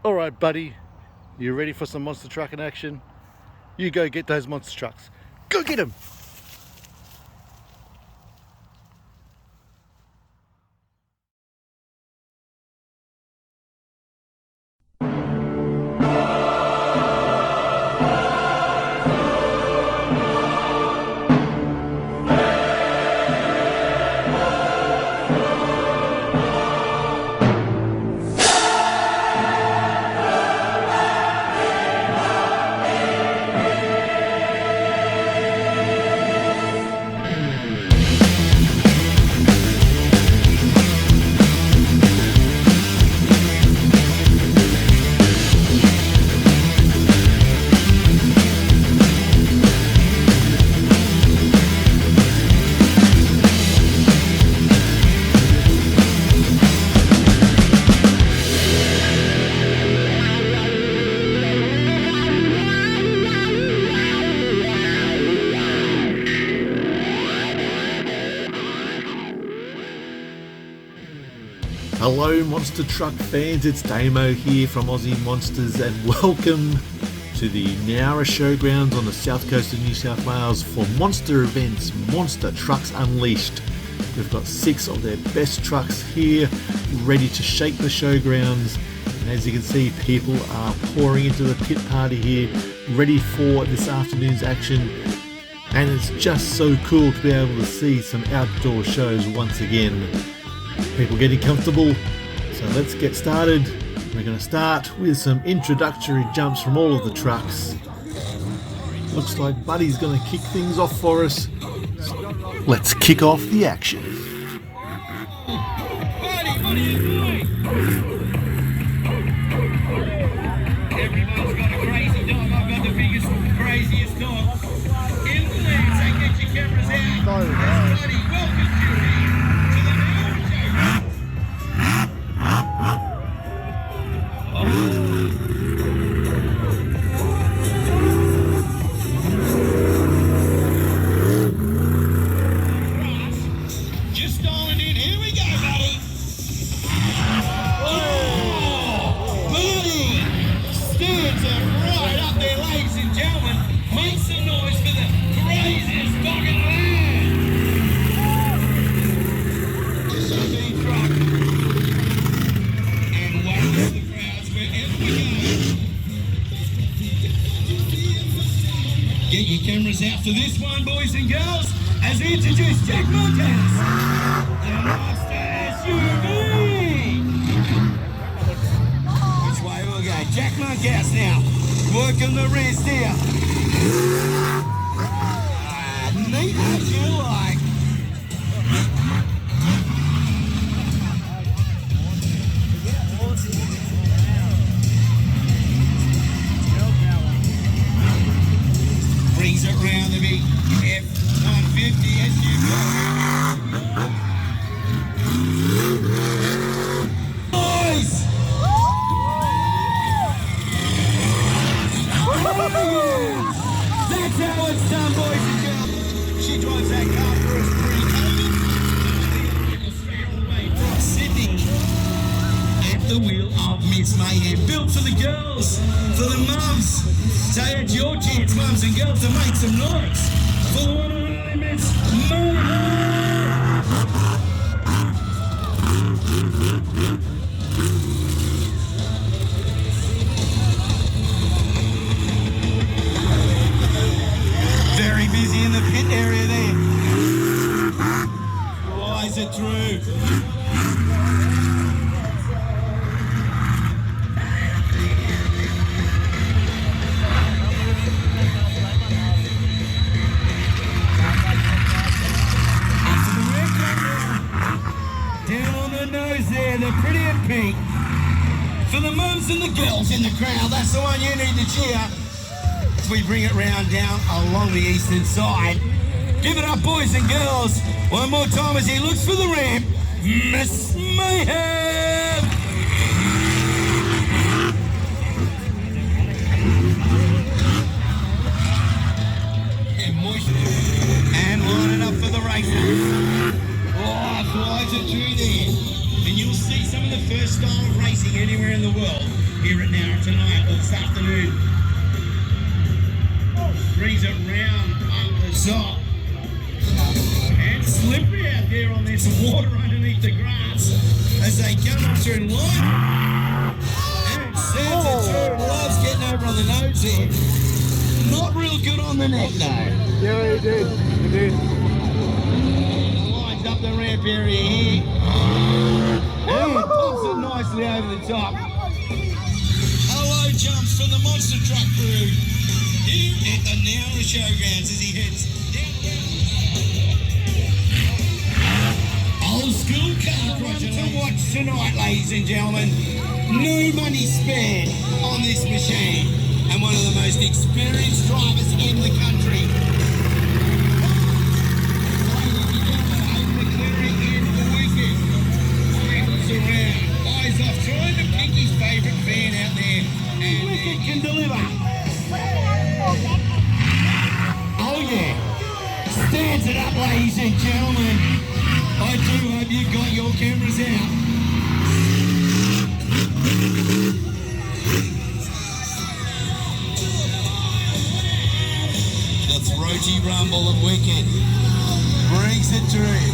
Alright buddy, you ready for some monster trucking action? You go get those monster trucks. Go get them! Hello Monster Truck fans, it's Damo here from Aussie Monsters and welcome to the Nowra Showgrounds on the south coast of New South Wales for monster events, Monster Trucks Unleashed. We've got 6 of their best trucks here ready to shake the showgrounds, and as you can see, people are pouring into the pit party here ready for this afternoon's action, and it's just so cool to be able to see some outdoor shows once again. People getting comfortable, so let's get started. We're going to start with some introductory jumps from all of the trucks. Looks like Buddy's going to kick things off for us. Let's kick off the action. Buddy, what are you doing? Everyone's got a crazy dog. I've got the biggest, craziest dog in the land. So get your cameras out. Buddy, welcome to the Nowra Showgrounds. Just dialing in. Here we go, buddy. Oh, buddy. Stands are right up there, ladies and gentlemen. Make some noise for the craziest dog in the land. SUV truck. And wave to the crowds wherever we go. Get your cameras out for this one, boys and girls, as we introduce Jack Monkhouse, the Monster SUV. Which way we'll go? Jack Monkhouse now, working the wrist here. Neat as you like. Brings it round the big F-150 SUV. Boys! That's how it's done, boys and girls. She drives that car for us pre-COVID. Sitting at the wheel of MisMayhem. Built for the girls, for the mums. So it's your chance, mums and girls, to make some noise for the one and only MisMayhem. Very busy in the pit area there. Flies it through. They're pretty and pink. For the mums and the girls in the crowd, that's the one you need to cheer as we bring it round down along the eastern side. Give it up, boys and girls. One more time as he looks for the ramp. MisMayhem! And line it up for the racer. Oh, flies it through there. And you'll see some of the first style of racing anywhere in the world here at Nowra tonight or this afternoon. Brings it round up the top. And slippery out there on this water underneath the grass as they come up through line. And Santa too loves getting over on the nose here. Not real good on the neck though. Yeah, he did. He did. Lines up the ramp area here. And pops it nicely over the top. Hello jumps from the Monster Truck crew here at the Nowra Showgrounds as he heads down. Old school car crusher to watch tonight, ladies and gentlemen. No money spared on this machine. And one of the most experienced drivers in the country. Hayden McLeary in the wicket. Whips around, eyes off, trying to pick his favourite fan out there. And Wicket can deliver. Oh yeah. Stands it up, ladies and gentlemen. I do hope you've got your cameras out. The throaty rumble of Wicket brings it through.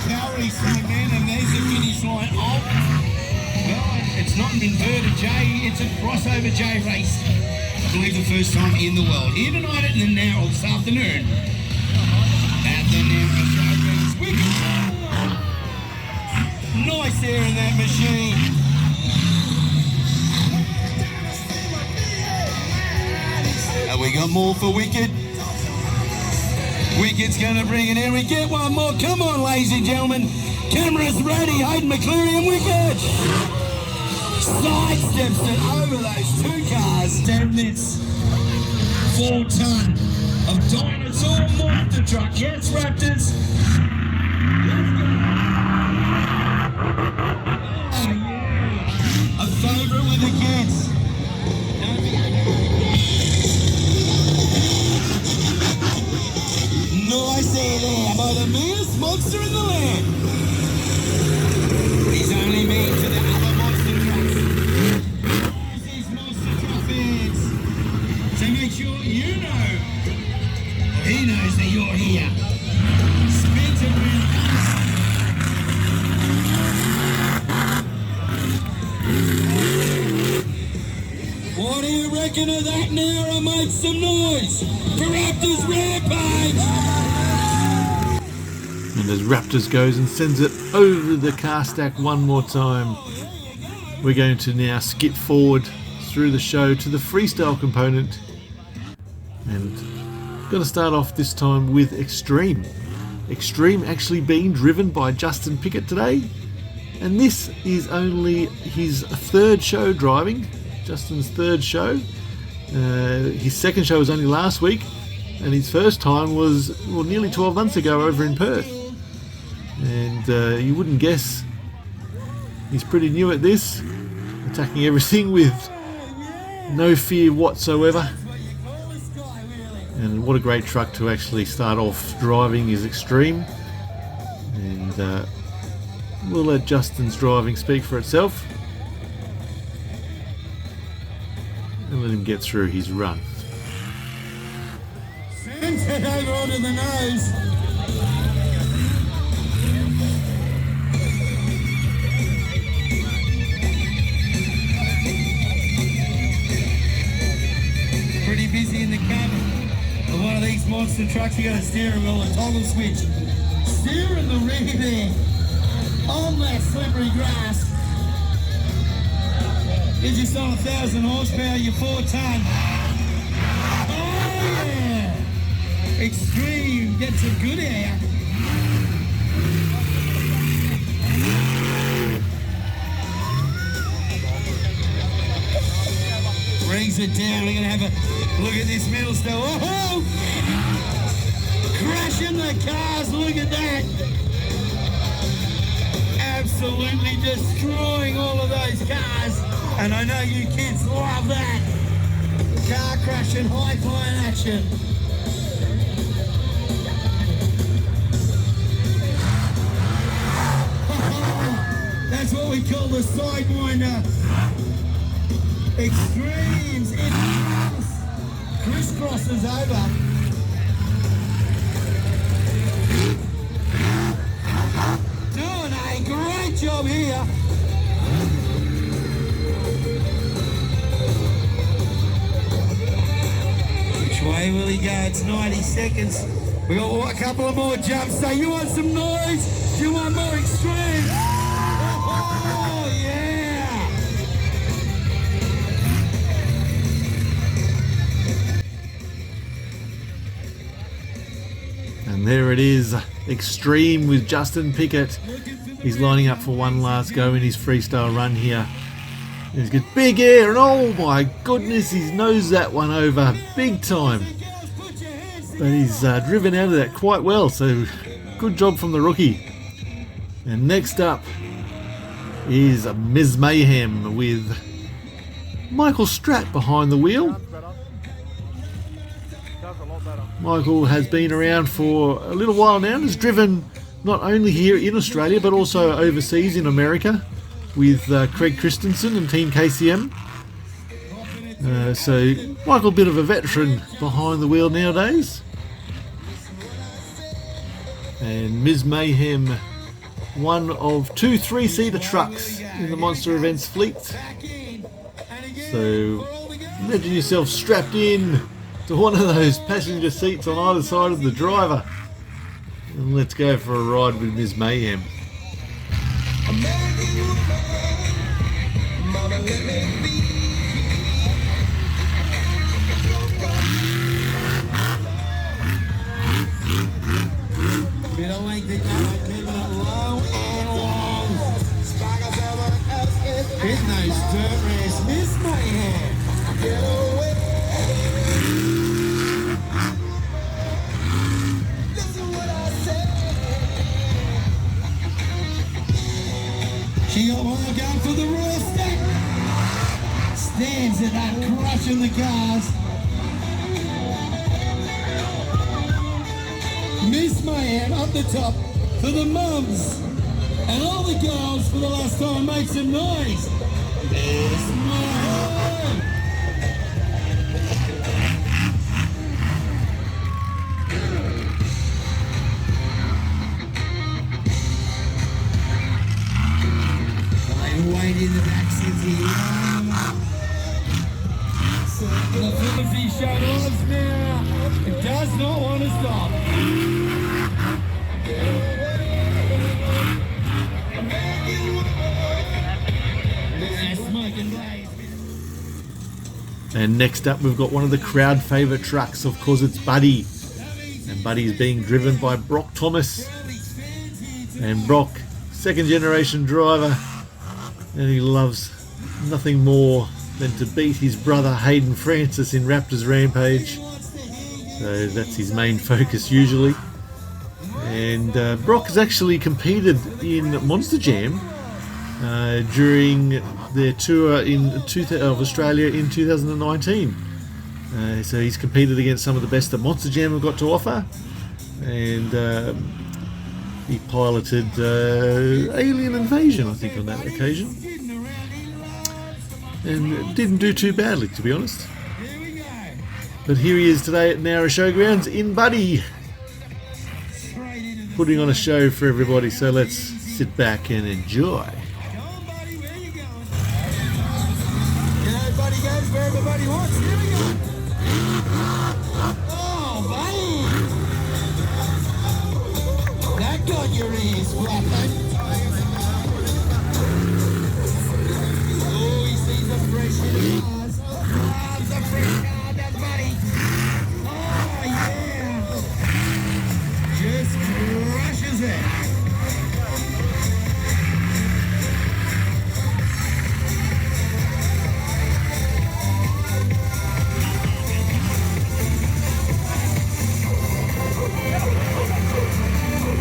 Carries momentum, there's the finish line. Oh, well, it's not an inverted J, it's a crossover J race. I believe the first time in the world. Here tonight at the Nowra this afternoon. At the Nowra Showgrounds. Wicket. Nice air in that machine. And we got more for Wicket. Wicket's going to bring it in. We get one more. Come on, ladies and gentlemen. Cameras ready. Hayden McLeary and Wicket. Sidesteps it over those two cars. Damn this 4-ton of dinosaur monster truck. Yes, Raptors. Let's go. Oh, yeah. A favourite with the kids. Nice air there by the meanest monster in the land. He's only mean to the other monster trucks. These monster truck fans. So make sure you know, or he knows that you're here. Spins it around. What do you reckon of that, Nowra? Make some noise for Raptors Rampage! And as Raptors goes and sends it over the car stack one more time, we're going to now skip forward through the show to the freestyle component. And going to start off this time with Extreme. Extreme actually being driven by Justin Pickett today. And this is only his third show driving. Justin's third show. His second show was only last week. And his first time was nearly 12 months ago over in Perth. And you wouldn't guess he's pretty new at this, attacking everything with no fear whatsoever. And what a great truck to actually start off driving is Extreme. And we'll let Justin's driving speak for itself and let him get through his run. Sends it over onto the nose. Pretty busy in the cabin of one of these monster trucks. You got a steering wheel and toggle switch. Steering the rear there on that slippery grass. Gives you some 1,000 horsepower, your 4-ton. Oh yeah! Extreme gets a good air. Brings it down. We're gonna have a look at this middle still. Oh! Crashing the cars. Look at that. Absolutely destroying all of those cars. And I know you kids love that. Car crashing, high flying action. That's what we call the Sidewinder Extremes. It crisscrosses over. Doing a great job here. Which way will he go? It's 90 seconds. We got a couple of more jumps. So you want some noise? Do you want more extreme? Oh yeah! And there it is, Extreme with Justin Pickett. He's lining up for one last go in his freestyle run here. He's got big air, and oh my goodness, he knows that one over big time. But he's driven out of that quite well, so good job from the rookie. And next up is MisMayhem with Michael Stratte behind the wheel. Michael has been around for a little while now and has driven not only here in Australia but also overseas in America with Craig Christensen and Team KCM. So Michael, a bit of a veteran behind the wheel nowadays. And MisMayhem, one of 2 3-seater trucks in the Monster Events fleet. So imagine yourself strapped in to one of those passenger seats on either side of the driver. And let's go for a ride with MisMayhem. There's no dirt race, MisMayhem. Get away. Listen what I say. She got one going for the raw stick. Stands at that, crushing the cars. MisMayhem up the top for the mums. And all the girls for the last time make some noise. MisMayhem. I wait in the back seats here. So the Philippi shut now. It does not want to stop. And next up we've got one of the crowd favourite trucks, of course it's Buddy. And Buddy is being driven by Brock Thomas. And Brock, second generation driver, and he loves nothing more than to beat his brother Hayden Francis in Raptors Rampage. So that's his main focus usually. And Brock has actually competed in Monster Jam during their tour of Australia in 2019. So he's competed against some of the best that Monster Jam have got to offer, and he piloted Alien Invasion, I think, on that occasion, and didn't do too badly, to be honest. But here he is today at Nowra Showgrounds in Buddy, putting on a show for everybody, so let's sit back and enjoy. Everybody goes where everybody wants. Here we go. Oh, buddy. That got your ears flapping. Oh, he sees a fresh hit of cars. Oh, it's a fresh car, that's buddy. Oh, yeah. Just crushes it.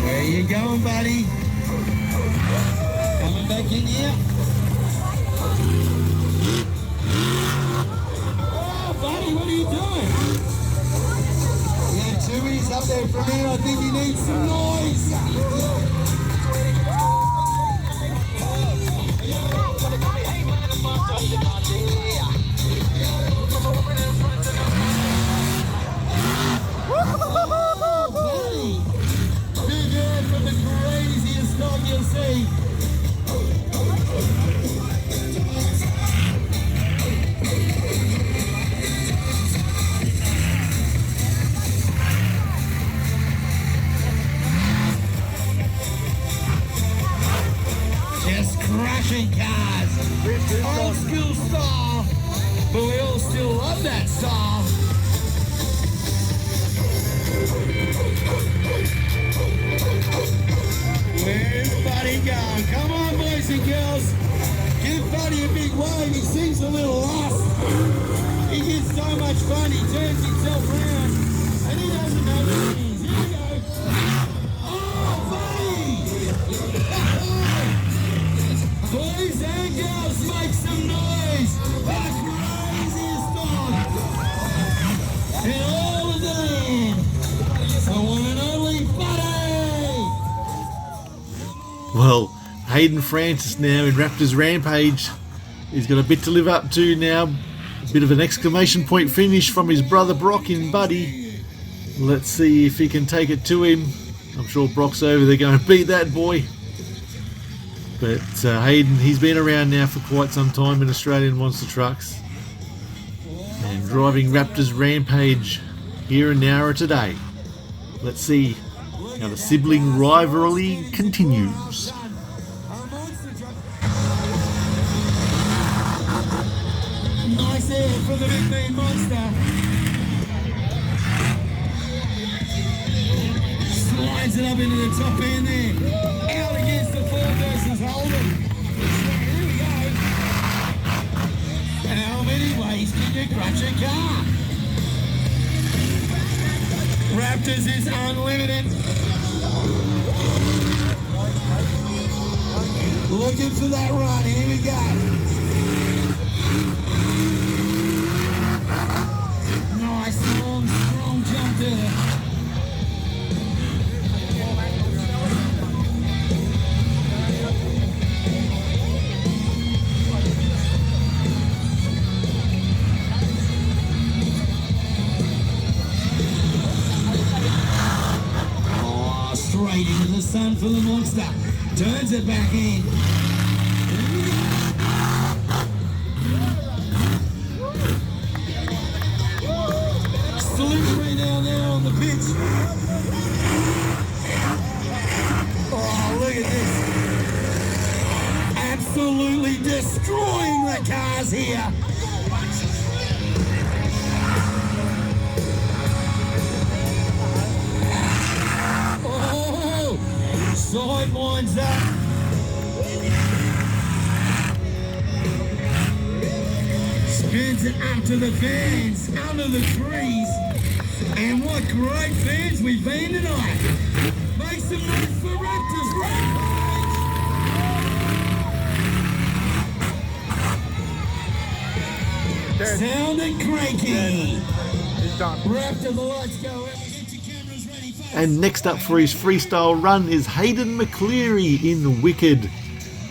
Where you going, buddy? Coming back in here? Oh, buddy, what are you doing? Yeah, Chewy's up there for a minute. I think he needs some noise. crushing cars. Old school style, but we all still love that style. Where's Buddy going? Come on, boys and girls. Give Buddy a big wave. He seems a little lost. He gets so much fun. He turns himself around and he doesn't know where he is. Here we go. Oh, Buddy! Boys and girls, make some noise. The craziest dog in all of the land. The one and only Buddy! Well, Hayden Francis now in Raptors Rampage. He's got a bit to live up to now. A bit of an exclamation point finish from his brother Brock in Buddy. Let's see if he can take it to him. I'm sure Brock's over there going to beat that boy. But Hayden, he's been around now for quite some time in Australian monster trucks. And driving Raptors Rampage here in Nowra today. Let's see how the sibling rivalry continues. Nice air from the big mean monster. Slides it up into the top end there. Out against the 4 versus Holden. Here we go. How many ways can you crunch a car? Raptors is unlimited. Looking for that run. Here we go. Nice, long, strong jump there. Oh, straight into the sun for the monster. Turns it back in. Slippery down there on the pitch. Oh, look at this. Absolutely destroying the cars here. Oh, side winds up. Spins it up to the fans, under the trees. And what great fans we've been tonight. Make some noise for Raptors Rampage. Sound and cranky. Raptor, the lights go out. Get your cameras ready. And next up for his freestyle run is Hayden McLeary in Wicked.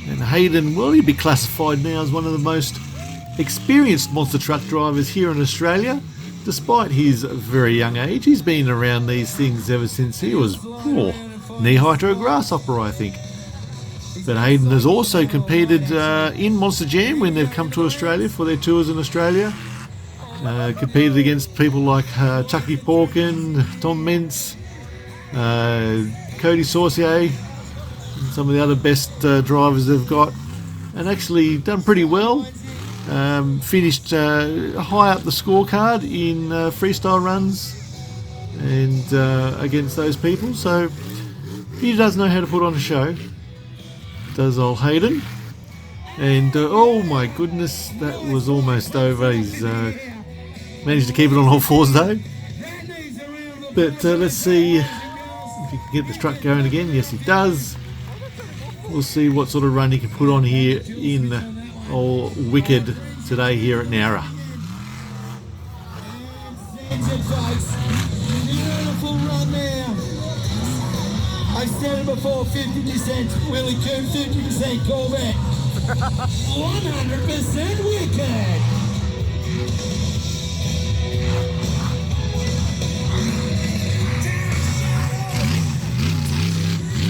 And Hayden, well, he'd be classified now as one of the most experienced monster truck drivers here in Australia. Despite his very young age, he's been around these things ever since he was knee-high to a grasshopper, I think. But Hayden has also competed in Monster Jam when they've come to Australia for their tours in Australia. Competed against people like Chucky Porkin, Tom Mintz, Cody Saucier, and some of the other best drivers they've got, and actually done pretty well. Finished high up the scorecard in freestyle runs and against those people, so he does know how to put on a show, does old Hayden. And oh my goodness, that was almost over. He's managed to keep it on all fours though. But let's see if he can get this truck going again. Yes, he does. We'll see what sort of run he can put on here in old Wicked today here at Nowra. Beautiful run there. I've said it before, 50% Willie Coon, 50% Corvette. 100% Wicked.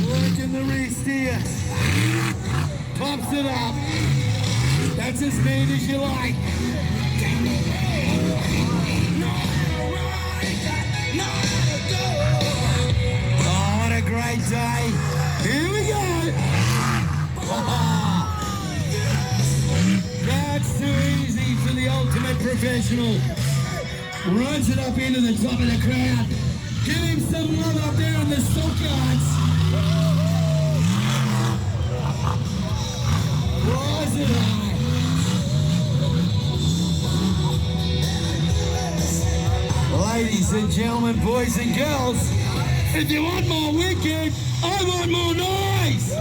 Working the rear steer. Pops it up. That's as speed as you like. Oh, what a great day. Here we go. professional. Runs it up into the top of the crowd. Give him some love up there in the stockyards. Rise it high. Ladies and gentlemen, boys and girls, if you want more wicked, I want more noise.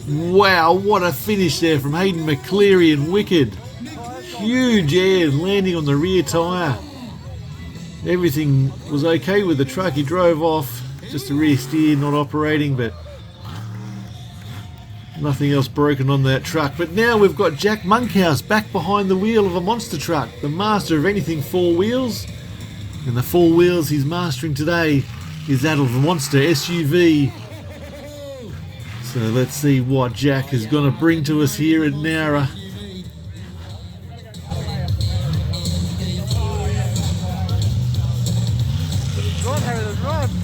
Wow, what a finish there from Hayden, McLeary and Wicked. Huge air landing on the rear tyre. Everything was okay with the truck. He drove off, just the rear steer not operating, but nothing else broken on that truck. But now we've got Jack Monkhouse back behind the wheel of a monster truck, the master of anything four wheels. And the four wheels he's mastering today is that of the Monster SUV. So let's see what Jack is going to bring to us here at Nowra.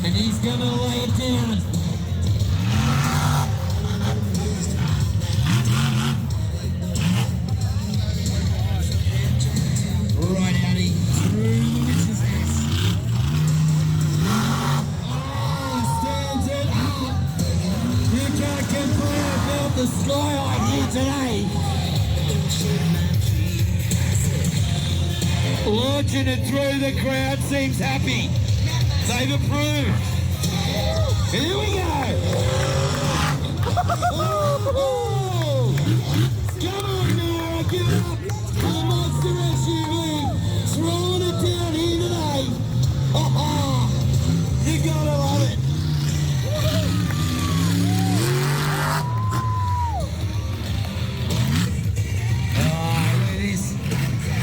And he's going to lay it down. Right out through the witch's ass. Oh, stands it up. You can't complain about the skyline here today. Launching it through, the crowd seems happy. They've approved. Here we go. Oh. Come on, Nowra, give it up. The Monster SUV throwing it down here today. You gotta love it. Oh, look at this.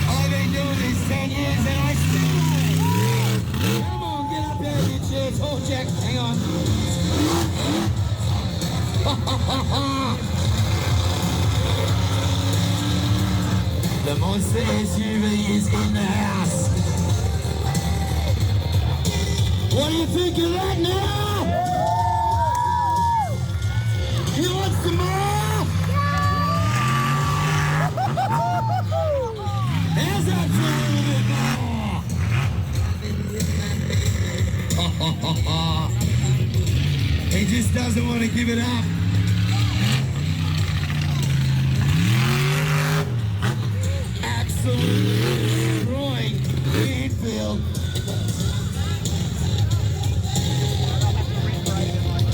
I've been doing this 10 years and I still love it. Come on, get up there, you chairs. Oh, Jack, hang on. The Monster SUV is in the house. What do you think of that now? You want some more? How's that for a little bit more? He just doesn't want to give it up. Absolutely destroying the infield.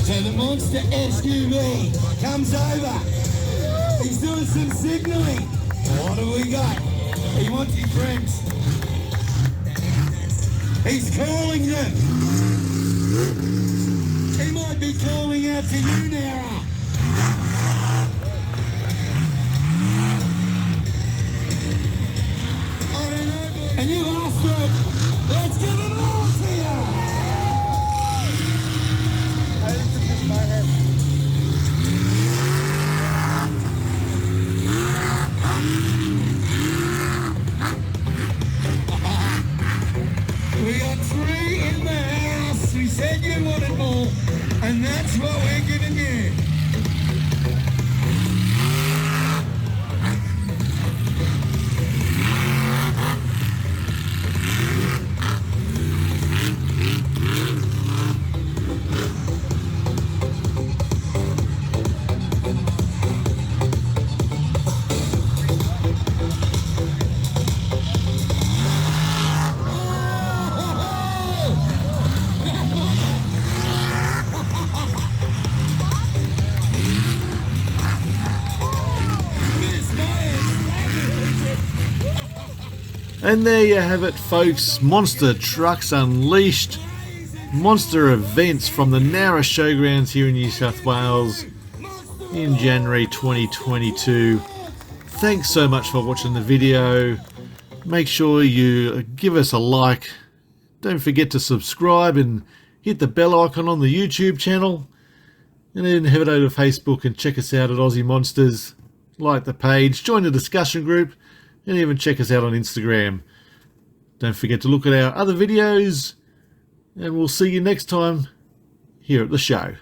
So the Monster SUV comes over. He's doing some signalling. What have we got? He wants his friends. He's calling them. He might be calling out to you, Nowra. I don't know, and you asked for it. Let's give it all to you. We got three in the house. We said you wanted more, and that's what we're giving you. And there you have it, folks. Monster Trucks Unleashed. Monster events from the Nowra Showgrounds here in New South Wales in January 2022. Thanks so much for watching the video. Make sure you give us a like. Don't forget to subscribe and hit the bell icon on the YouTube channel. And then head over to Facebook and check us out at Aussie Monsters. Like the page, join the discussion group. and even check us out on Instagram. Don't forget to look at our other videos, and we'll see you next time here at the show.